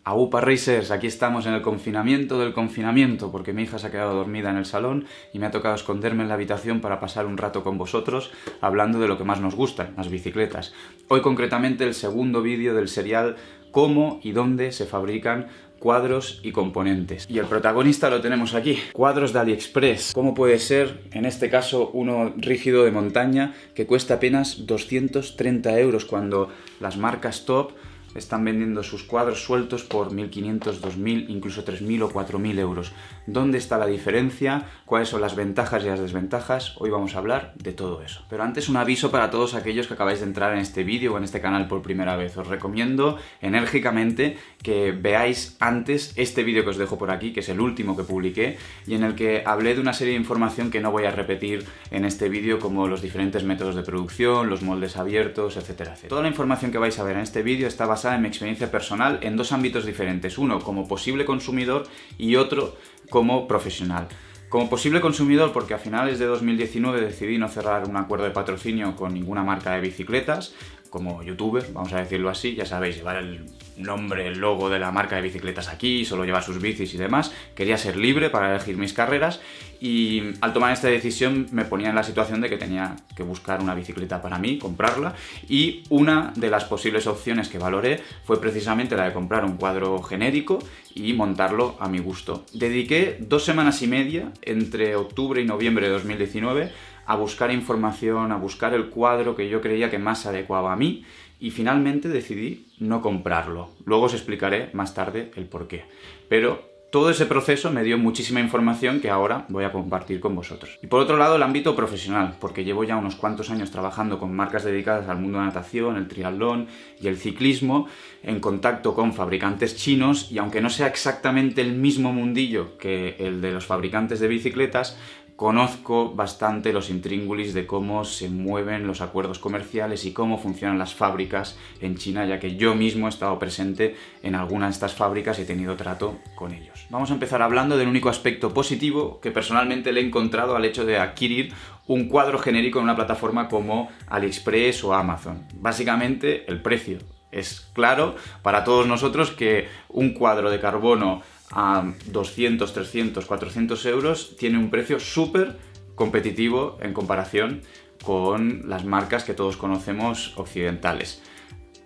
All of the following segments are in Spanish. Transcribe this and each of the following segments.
Aupa Racers, aquí estamos en el confinamiento del confinamiento, porque mi hija se ha quedado dormida en el salón y me ha tocado esconderme en la habitación para pasar un rato con vosotros hablando de lo que más nos gusta, las bicicletas. Hoy concretamente el segundo vídeo del serial Cómo y dónde se fabrican cuadros y componentes. Y el protagonista lo tenemos aquí, cuadros de AliExpress. ¿Cómo puede ser, en este caso, uno rígido de montaña que cuesta apenas 230 € cuando las marcas top están vendiendo sus cuadros sueltos por 1.500, 2.000, incluso 3.000 o 4.000 euros? ¿Dónde está la diferencia? ¿Cuáles son las ventajas y las desventajas? Hoy vamos a hablar de todo eso. Pero antes un aviso para todos aquellos que acabáis de entrar en este vídeo o en este canal por primera vez. Os recomiendo enérgicamente que veáis antes este vídeo que os dejo por aquí, que es el último que publiqué, y en el que hablé de una serie de información que no voy a repetir en este vídeo, como los diferentes métodos de producción, los moldes abiertos, etcétera, etcétera. Toda la información que vais a ver en este vídeo está basada en mi experiencia personal en dos ámbitos diferentes, uno como posible consumidor y otro como profesional. Como posible consumidor, porque a finales de 2019 decidí no cerrar un acuerdo de patrocinio con ninguna marca de bicicletas, como youtuber, vamos a decirlo así, ya sabéis, llevar el nombre, el logo de la marca de bicicletas aquí, solo llevar sus bicis y demás. Quería ser libre para elegir mis carreras y al tomar esta decisión me ponía en la situación de que tenía que buscar una bicicleta para mí, comprarla, y una de las posibles opciones que valoré fue precisamente la de comprar un cuadro genérico y montarlo a mi gusto. Dediqué 2 semanas y media entre octubre y noviembre de 2019 a buscar información, a buscar el cuadro que yo creía que más se adecuaba a mí, y finalmente decidí no comprarlo. Luego os explicaré más tarde el porqué. Pero todo ese proceso me dio muchísima información que ahora voy a compartir con vosotros. Y por otro lado, el ámbito profesional, porque llevo ya unos cuantos años trabajando con marcas dedicadas al mundo de la natación, el triatlón y el ciclismo, en contacto con fabricantes chinos, y aunque no sea exactamente el mismo mundillo que el de los fabricantes de bicicletas, conozco bastante los intríngulis de cómo se mueven los acuerdos comerciales y cómo funcionan las fábricas en China, ya que yo mismo he estado presente en algunas de estas fábricas y he tenido trato con ellos. Vamos a empezar hablando del único aspecto positivo que personalmente le he encontrado al hecho de adquirir un cuadro genérico en una plataforma como AliExpress o Amazon. Básicamente, el precio. Es claro para todos nosotros que un cuadro de carbono a 200, 300, 400 euros tiene un precio súper competitivo en comparación con las marcas que todos conocemos occidentales.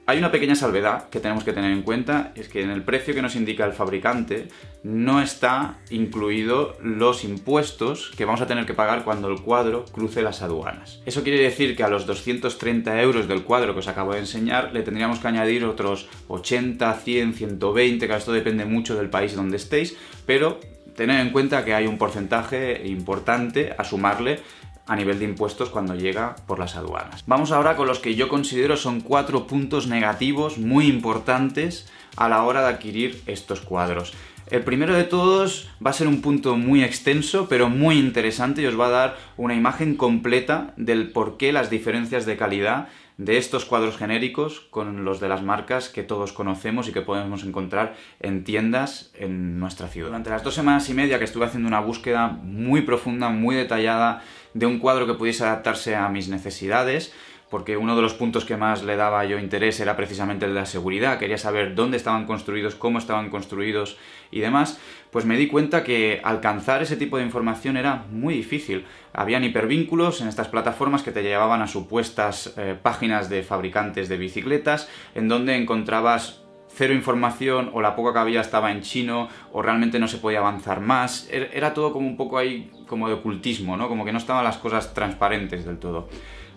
Hay una pequeña salvedad que tenemos que tener en cuenta, es que en el precio que nos indica el fabricante no está incluido los impuestos que vamos a tener que pagar cuando el cuadro cruce las aduanas. Eso quiere decir que a los 230 euros del cuadro que os acabo de enseñar le tendríamos que añadir otros 80, 100, 120, que esto depende mucho del país donde estéis, pero tened en cuenta que hay un porcentaje importante a sumarle a nivel de impuestos cuando llega por las aduanas. Vamos ahora con los que yo considero son 4 puntos negativos muy importantes a la hora de adquirir estos cuadros. El primero de todos va a ser un punto muy extenso, pero muy interesante, y os va a dar una imagen completa del por qué las diferencias de calidad de estos cuadros genéricos con los de las marcas que todos conocemos y que podemos encontrar en tiendas en nuestra ciudad. Durante las 2 semanas y media que estuve haciendo una búsqueda muy profunda, muy detallada de un cuadro que pudiese adaptarse a mis necesidades, porque uno de los puntos que más le daba yo interés era precisamente el de la seguridad. Quería saber dónde estaban construidos, cómo estaban construidos y demás, pues me di cuenta que alcanzar ese tipo de información era muy difícil. Habían hipervínculos en estas plataformas que te llevaban a supuestas páginas de fabricantes de bicicletas, en donde encontrabas cero información, o la poca que había estaba en chino, o realmente no se podía avanzar más. Era todo como un poco ahí como de ocultismo, ¿no? Como que no estaban las cosas transparentes del todo.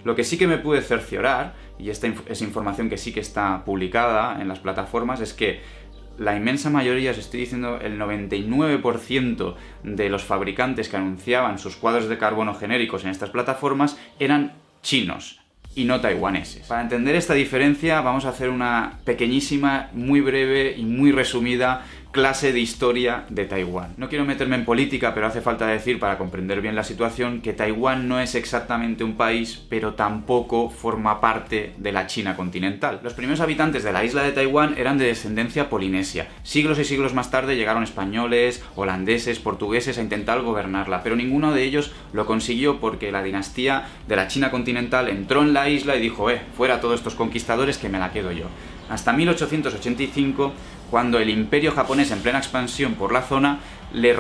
Lo que sí que me pude cerciorar, y esta es información que sí que está publicada en las plataformas, es que la inmensa mayoría, os estoy diciendo el 99% de los fabricantes que anunciaban sus cuadros de carbono genéricos en estas plataformas eran chinos y no taiwaneses. Para entender esta diferencia vamos a hacer una pequeñísima, muy breve y muy resumida clase de historia de Taiwán. No quiero meterme en política, pero hace falta decir, para comprender bien la situación, que Taiwán no es exactamente un país, pero tampoco forma parte de la China continental. Los primeros habitantes de la isla de Taiwán eran de descendencia polinesia. Siglos y siglos más tarde llegaron españoles, holandeses, portugueses a intentar gobernarla, pero ninguno de ellos lo consiguió porque la dinastía de la China continental entró en la isla y dijo, fuera todos estos conquistadores que me la quedo yo. hasta 1885, cuando el imperio japonés en plena expansión por la zona le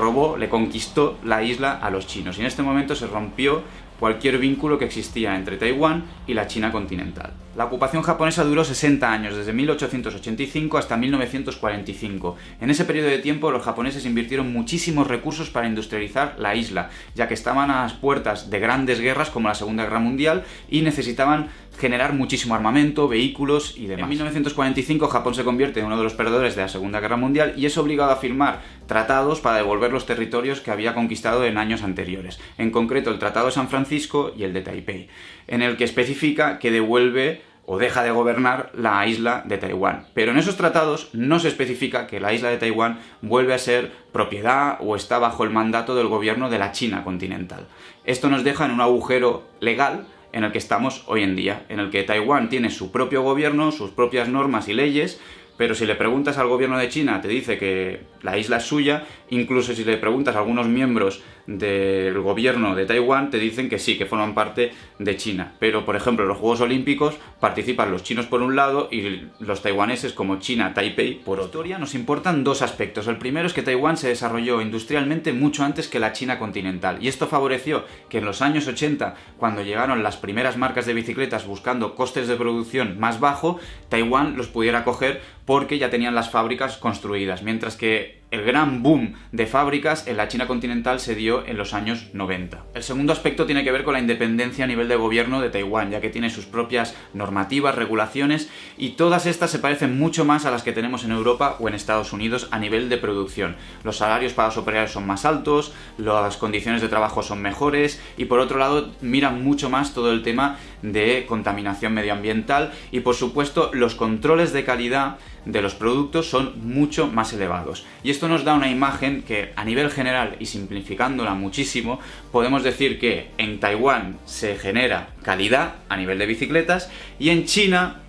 conquistó la isla a los chinos. Y en este momento se rompió cualquier vínculo que existía entre Taiwán y la China continental. La ocupación japonesa duró 60 años, desde 1885 hasta 1945. En ese periodo de tiempo los japoneses invirtieron muchísimos recursos para industrializar la isla, ya que estaban a las puertas de grandes guerras como la Segunda Guerra Mundial y necesitaban generar muchísimo armamento, vehículos y demás. En 1945 Japón se convierte en uno de los perdedores de la Segunda Guerra Mundial y es obligado a firmar tratados para devolver los territorios que había conquistado en años anteriores. En concreto el Tratado de San Francisco y el de Taipei, en el que especifica que devuelve o deja de gobernar la isla de Taiwán. Pero en esos tratados no se especifica que la isla de Taiwán vuelve a ser propiedad o está bajo el mandato del gobierno de la China continental. Esto nos deja en un agujero legal en el que estamos hoy en día, en el que Taiwán tiene su propio gobierno, sus propias normas y leyes, pero si le preguntas al gobierno de China te dice que la isla es suya, incluso si le preguntas a algunos miembros del gobierno de Taiwán te dicen que sí, que forman parte de China. Pero, por ejemplo, en los Juegos Olímpicos participan los chinos por un lado y los taiwaneses como China, Taipei, por otro. En historia nos importan dos aspectos. El primero es que Taiwán se desarrolló industrialmente mucho antes que la China continental y esto favoreció que en los años 80, cuando llegaron las primeras marcas de bicicletas buscando costes de producción más bajo, Taiwán los pudiera coger porque ya tenían las fábricas construidas, mientras que el gran boom de fábricas en la China continental se dio en los años 90. El segundo aspecto tiene que ver con la independencia a nivel de gobierno de Taiwán, ya que tiene sus propias normativas, regulaciones, y todas estas se parecen mucho más a las que tenemos en Europa o en Estados Unidos a nivel de producción. Los salarios para los operarios son más altos, las condiciones de trabajo son mejores, y por otro lado miran mucho más todo el tema de contaminación medioambiental, y por supuesto los controles de calidad de los productos son mucho más elevados. Y esto nos da una imagen que, a nivel general y simplificándola muchísimo, podemos decir que en Taiwán se genera calidad a nivel de bicicletas y en China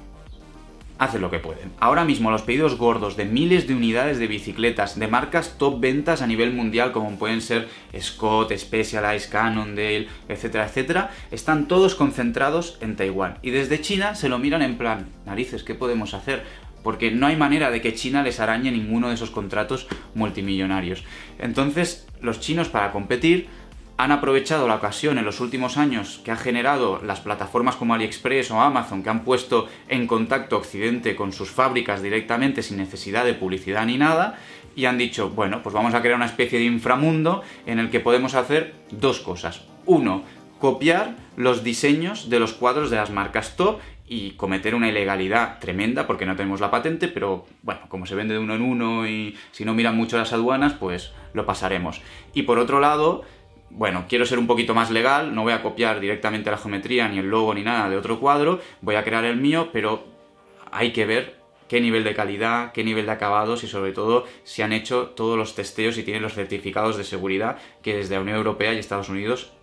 hacen lo que pueden. Ahora mismo los pedidos gordos de miles de unidades de bicicletas de marcas top ventas a nivel mundial, como pueden ser Scott, Specialized, Cannondale, etcétera, etcétera, están todos concentrados en Taiwán. Y desde China se lo miran en plan, narices, ¿qué podemos hacer? Porque no hay manera de que China les arañe ninguno de esos contratos multimillonarios. Entonces, los chinos, para competir, han aprovechado la ocasión en los últimos años que ha generado las plataformas como AliExpress o Amazon, que han puesto en contacto Occidente con sus fábricas directamente sin necesidad de publicidad ni nada, y han dicho, bueno, pues vamos a crear una especie de inframundo en el que podemos hacer dos cosas. Uno, copiar los diseños de los cuadros de las marcas top y cometer una ilegalidad tremenda porque no tenemos la patente, pero bueno, como se vende de uno en uno y si no miran mucho las aduanas, pues lo pasaremos. Y por otro lado, bueno, quiero ser un poquito más legal, no voy a copiar directamente la geometría, ni el logo, ni nada de otro cuadro, voy a crear el mío, pero hay que ver qué nivel de calidad, qué nivel de acabados y sobre todo si han hecho todos los testeos y tienen los certificados de seguridad que desde la Unión Europea y Estados Unidos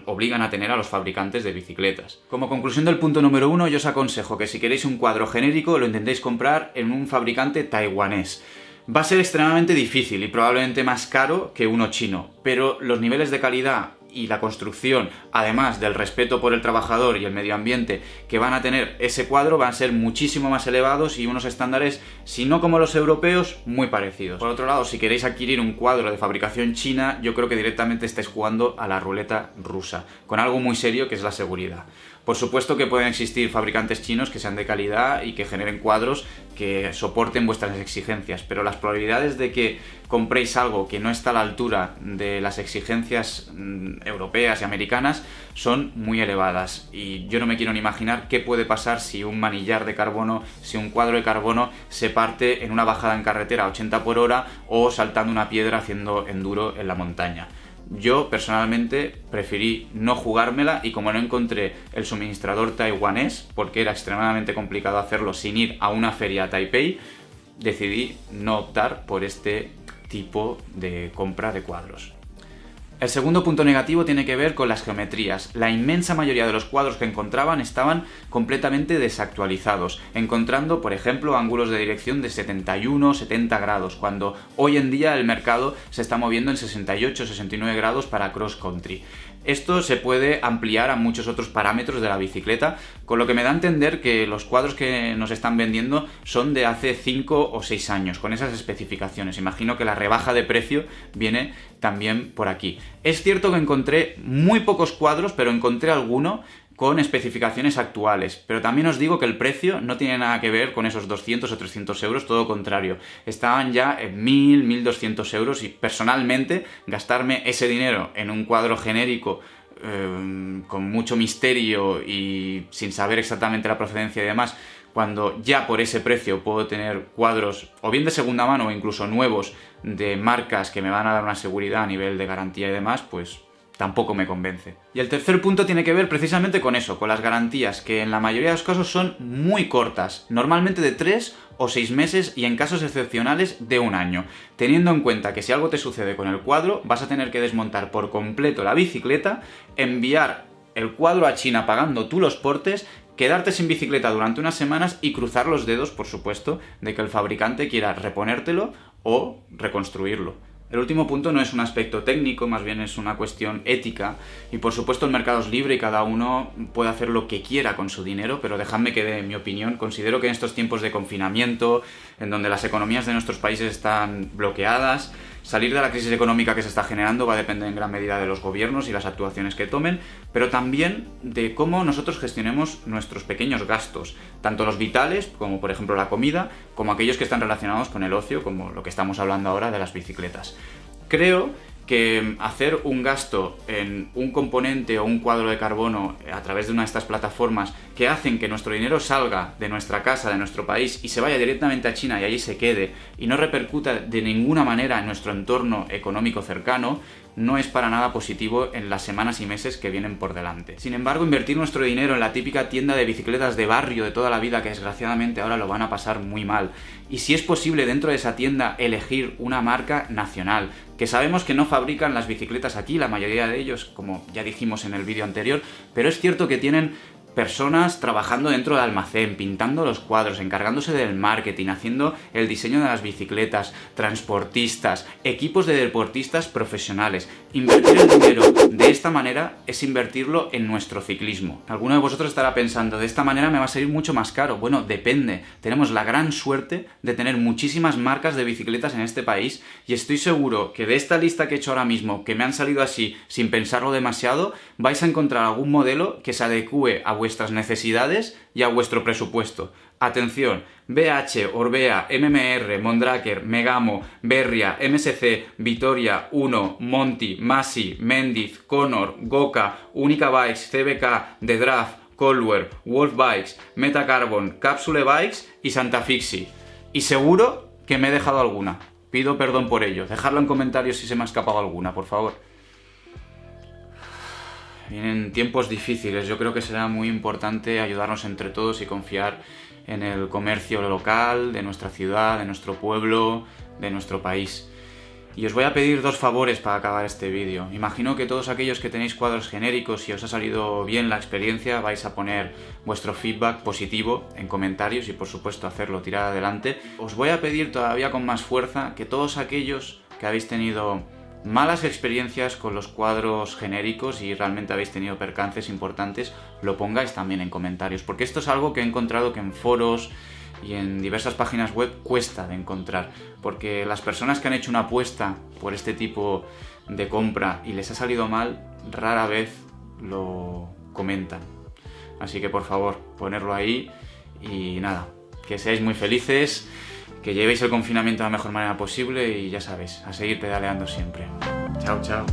obligan a tener a los fabricantes de bicicletas. Como conclusión del punto número 1, yo os aconsejo que si queréis un cuadro genérico lo intentéis comprar en un fabricante taiwanés. Va a ser extremadamente difícil y probablemente más caro que uno chino, pero los niveles de calidad y la construcción, además del respeto por el trabajador y el medio ambiente que van a tener ese cuadro, van a ser muchísimo más elevados y unos estándares, si no como los europeos, muy parecidos. Por otro lado, si queréis adquirir un cuadro de fabricación china, yo creo que directamente estáis jugando a la ruleta rusa, con algo muy serio que es la seguridad. Por supuesto que pueden existir fabricantes chinos que sean de calidad y que generen cuadros que soporten vuestras exigencias, pero las probabilidades de que compréis algo que no está a la altura de las exigencias europeas y americanas son muy elevadas. Y yo no me quiero ni imaginar qué puede pasar si un manillar de carbono, si un cuadro de carbono se parte en una bajada en carretera a 80 por hora o saltando una piedra haciendo enduro en la montaña. Yo personalmente preferí no jugármela y como no encontré el suministrador taiwanés, porque era extremadamente complicado hacerlo sin ir a una feria a Taipei, decidí no optar por este tipo de compra de cuadros. El segundo punto negativo tiene que ver con las geometrías. La inmensa mayoría de los cuadros que encontraban estaban completamente desactualizados, encontrando, por ejemplo, ángulos de dirección de 71 o 70 grados, cuando hoy en día el mercado se está moviendo en 68 o 69 grados para cross country. Esto se puede ampliar a muchos otros parámetros de la bicicleta, con lo que me da a entender que los cuadros que nos están vendiendo son de hace 5 o 6 años, con esas especificaciones. Imagino que la rebaja de precio viene también por aquí. Es cierto que encontré muy pocos cuadros, pero encontré alguno con especificaciones actuales, pero también os digo que el precio no tiene nada que ver con esos 200 o 300 euros, todo lo contrario. Estaban ya en 1000, 1200 euros y personalmente gastarme ese dinero en un cuadro genérico con mucho misterio y sin saber exactamente la procedencia y demás, cuando ya por ese precio puedo tener cuadros o bien de segunda mano o incluso nuevos de marcas que me van a dar una seguridad a nivel de garantía y demás, pues tampoco me convence. Y el tercer punto tiene que ver precisamente con eso, con las garantías, que en la mayoría de los casos son muy cortas, normalmente de 3 o 6 meses y en casos excepcionales de 1 año, teniendo en cuenta que si algo te sucede con el cuadro, vas a tener que desmontar por completo la bicicleta, enviar el cuadro a China pagando tú los portes, quedarte sin bicicleta durante unas semanas y cruzar los dedos, por supuesto, de que el fabricante quiera reponértelo o reconstruirlo. El último punto no es un aspecto técnico, más bien es una cuestión ética, y por supuesto el mercado es libre y cada uno puede hacer lo que quiera con su dinero, pero dejadme que dé mi opinión. Considero que en estos tiempos de confinamiento, en donde las economías de nuestros países están bloqueadas, salir de la crisis económica que se está generando va a depender en gran medida de los gobiernos y las actuaciones que tomen, pero también de cómo nosotros gestionemos nuestros pequeños gastos, tanto los vitales, como por ejemplo la comida, como aquellos que están relacionados con el ocio, como lo que estamos hablando ahora de las bicicletas. Creo que hacer un gasto en un componente o un cuadro de carbono a través de una de estas plataformas que hacen que nuestro dinero salga de nuestra casa, de nuestro país y se vaya directamente a China y allí se quede y no repercuta de ninguna manera en nuestro entorno económico cercano, no es para nada positivo en las semanas y meses que vienen por delante. Sin embargo, invertir nuestro dinero en la típica tienda de bicicletas de barrio de toda la vida, que desgraciadamente ahora lo van a pasar muy mal, y si es posible dentro de esa tienda elegir una marca nacional, que sabemos que no fabrican las bicicletas aquí, la mayoría de ellos, como ya dijimos en el vídeo anterior, pero es cierto que tienen personas trabajando dentro del almacén, pintando los cuadros, encargándose del marketing, haciendo el diseño de las bicicletas, transportistas, equipos de deportistas profesionales. Invertir el dinero de esta manera es invertirlo en nuestro ciclismo. Alguno de vosotros estará pensando, de esta manera me va a salir mucho más caro. Bueno, depende. Tenemos la gran suerte de tener muchísimas marcas de bicicletas en este país y estoy seguro que de esta lista que he hecho ahora mismo, que me han salido así sin pensarlo demasiado, vais a encontrar algún modelo que se adecue a vuestras necesidades y a vuestro presupuesto. Atención, BH, Orbea, MMR, Mondraker, Megamo, Berria, MSC, Vitoria, Uno, Monty, Masi, Mendiz, Conor, Goka, Unica Bikes, CBK, The Draft, Colware, Wolf Bikes, Metacarbon, Capsule Bikes y Santa Fixi. Y seguro que me he dejado alguna. Pido perdón por ello. Dejadlo en comentarios si se me ha escapado alguna, por favor. Vienen tiempos difíciles, yo creo que será muy importante ayudarnos entre todos y confiar en el comercio local, de nuestra ciudad, de nuestro pueblo, de nuestro país. Y os voy a pedir 2 favores para acabar este vídeo. Imagino que todos aquellos que tenéis cuadros genéricos y os ha salido bien la experiencia vais a poner vuestro feedback positivo en comentarios y por supuesto hacerlo tirar adelante. Os voy a pedir todavía con más fuerza que todos aquellos que habéis tenido malas experiencias con los cuadros genéricos y realmente habéis tenido percances importantes, lo pongáis también en comentarios, porque esto es algo que he encontrado que en foros y en diversas páginas web cuesta de encontrar, porque las personas que han hecho una apuesta por este tipo de compra y les ha salido mal, rara vez lo comentan. Así que por favor, ponerlo ahí y nada, que seáis muy felices, que llevéis el confinamiento de la mejor manera posible y ya sabéis, a seguir pedaleando siempre. Chao, chao.